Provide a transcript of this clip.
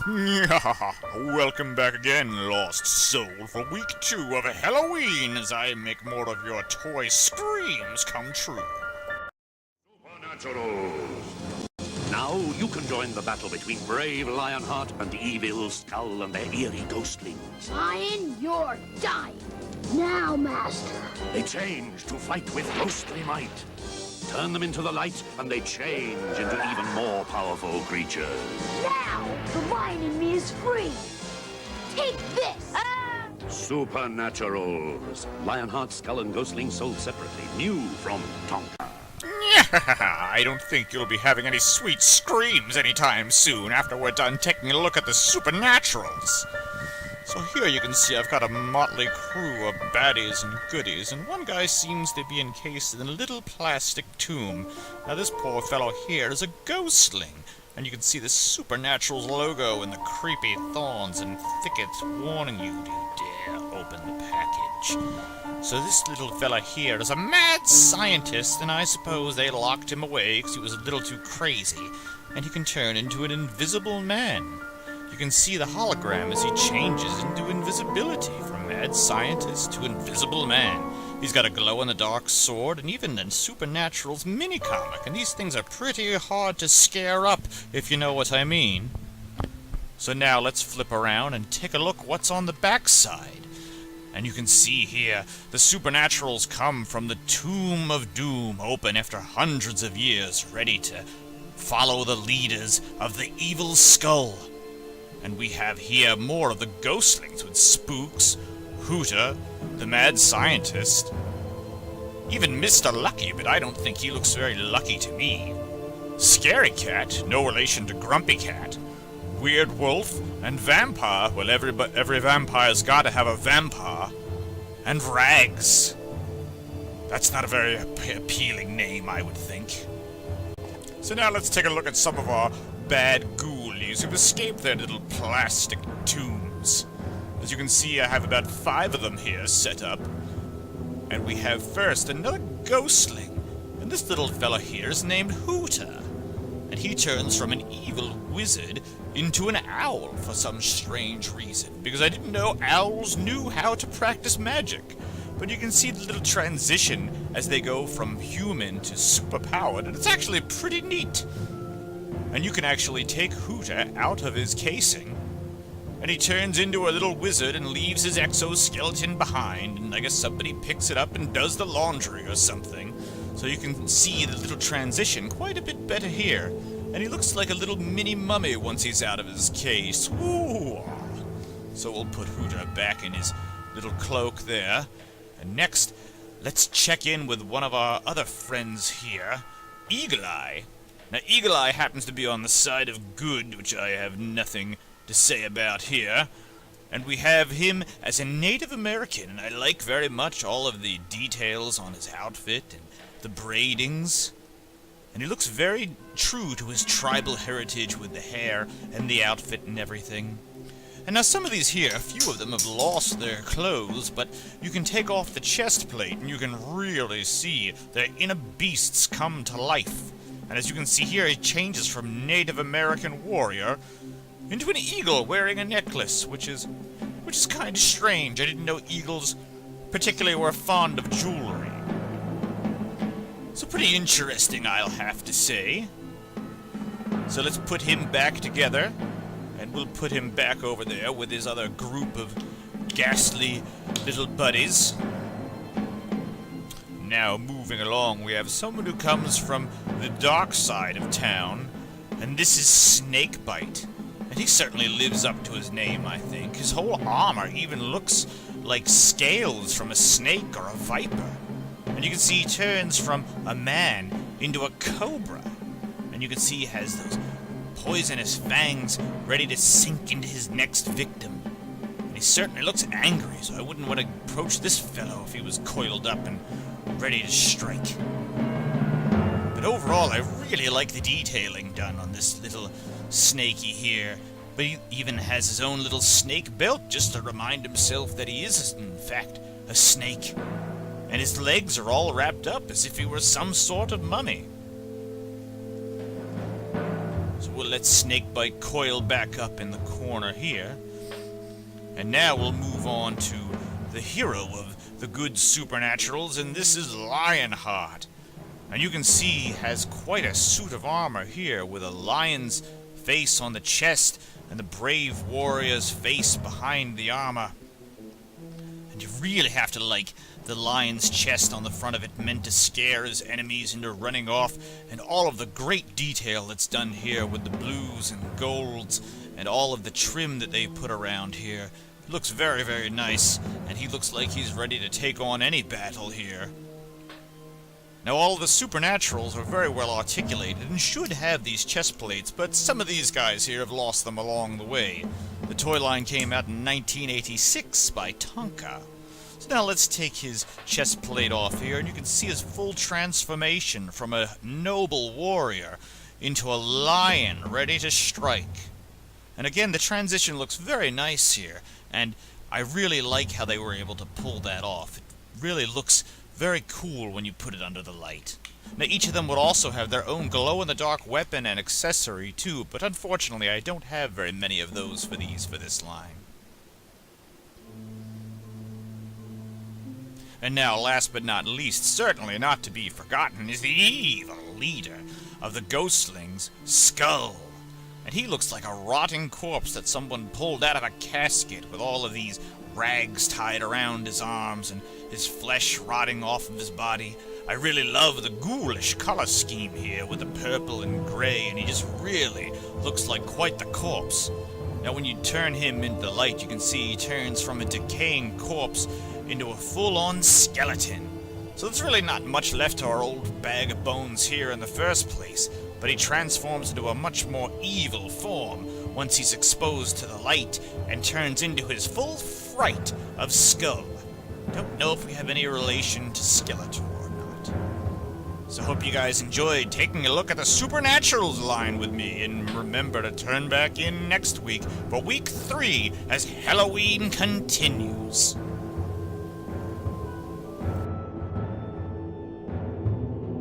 Welcome back again, lost soul, for week 2 of Hell-O-ween as I make more of your toy screams come true. Supernatural. Now you can join the battle between brave Lionheart and evil Skull and their eerie ghostlings. Lion, you're dying. Now, Master. They change to fight with ghostly might. Turn them into the light, and they change into even more powerful creatures. Now, the lion in me is free. Take this! Supernaturals. Lionheart, Skull, and Ghostling sold separately. New from Tonka. I don't think you'll be having any sweet screams anytime soon after we're done taking a look at the Supernaturals. So here you can see I've got a motley crew of baddies and goodies, and one guy seems to be encased in a little plastic tomb. Now this poor fellow here is a ghostling, and you can see the Supernaturals logo and the creepy thorns and thickets warning you to dare open the package. So this little fella here is a mad scientist, and I suppose they locked him away because he was a little too crazy, and he can turn into an invisible man. You can see the hologram as he changes into invisibility from mad scientist to invisible man. He's got a glow-in-the-dark sword and even a Supernaturals mini-comic, and these things are pretty hard to scare up, if you know what I mean. So now let's flip around and take a look what's on the backside. And you can see here, the Supernaturals come from the Tomb of Doom, open after hundreds of years, ready to follow the leaders of the evil Skull. And we have here more of the ghostlings with Spooks, Hooter, the mad scientist, even Mr. Lucky, but I don't think he looks very lucky to me. Scary Cat, no relation to Grumpy Cat, Weird Wolf, and Vampire, well every vampire's gotta have a vampire, and Rags. That's not a very appealing name, I would think. So now let's take a look at some of our bad ghoulies who've escaped their little plastic tombs. As you can see, I have about 5 of them here set up. And we have first another ghostling. And this little fella here is named Hooter. And he turns from an evil wizard into an owl for some strange reason. Because I didn't know owls knew how to practice magic. But you can see the little transition as they go from human to superpowered, and it's actually pretty neat. And you can actually take Hooter out of his casing, and he turns into a little wizard and leaves his exoskeleton behind, and I guess somebody picks it up and does the laundry or something. So you can see the little transition quite a bit better here. And he looks like a little mini mummy once he's out of his case. Ooh. So we'll put Hooter back in his little cloak there. And next, let's check in with one of our other friends here, Eagle Eye. Now, Eagle Eye happens to be on the side of good, which I have nothing to say about here. And we have him as a Native American, and I like very much all of the details on his outfit and the braidings. And he looks very true to his tribal heritage with the hair and the outfit and everything. And now some of these here, a few of them have lost their clothes, but you can take off the chest plate and you can really see their inner beasts come to life. And as you can see here, he changes from Native American warrior into an eagle wearing a necklace, which is kind of strange. I didn't know eagles particularly were fond of jewelry. So pretty interesting, I'll have to say. So let's put him back together, and we'll put him back over there with his other group of ghastly little buddies. Now, moving along, we have someone who comes from the dark side of town, and this is Snakebite. And he certainly lives up to his name, I think. His whole armor even looks like scales from a snake or a viper. And you can see he turns from a man into a cobra. And you can see he has those poisonous fangs ready to sink into his next victim. And he certainly looks angry, so I wouldn't want to approach this fellow if he was coiled up and ready to strike. But overall, I really like the detailing done on this little snakey here. But he even has his own little snake belt just to remind himself that he is, in fact, a snake. And his legs are all wrapped up as if he were some sort of mummy. So we'll let Snakebite coil back up in the corner here. And now we'll move on to the hero of the good supernaturals, and this is Lionheart. And you can see he has quite a suit of armor here with a lion's face on the chest and the brave warrior's face behind the armor. And you really have to like the lion's chest on the front of it, meant to scare his enemies into running off, and all of the great detail that's done here with the blues and golds and all of the trim that they put around here. It looks very, very nice, and he looks like he's ready to take on any battle here. Now, all of the supernaturals are very well articulated and should have these chest plates, but some of these guys here have lost them along the way. The toy line came out in 1986 by Tonka. So now let's take his chest plate off here, and you can see his full transformation from a noble warrior into a lion ready to strike. And again, the transition looks very nice here, and I really like how they were able to pull that off. It really looks very cool when you put it under the light. Now, each of them would also have their own glow-in-the-dark weapon and accessory too, but unfortunately I don't have very many of those for this line. And now, last but not least, certainly not to be forgotten, is the evil leader of the Ghostlings, Skull. And he looks like a rotting corpse that someone pulled out of a casket, with all of these rags tied around his arms and his flesh rotting off of his body. I really love the ghoulish color scheme here with the purple and gray, and he just really looks like quite the corpse. Now, when you turn him into the light, you can see he turns from a decaying corpse into a full-on skeleton. So there's really not much left to our old bag of bones here in the first place, but he transforms into a much more evil form once he's exposed to the light and turns into his full fright of Skull. Don't know if we have any relation to Skeletor or not. So hope you guys enjoyed taking a look at the Supernaturals line with me, and remember to turn back in next week for week 3 as Hell-O-ween continues.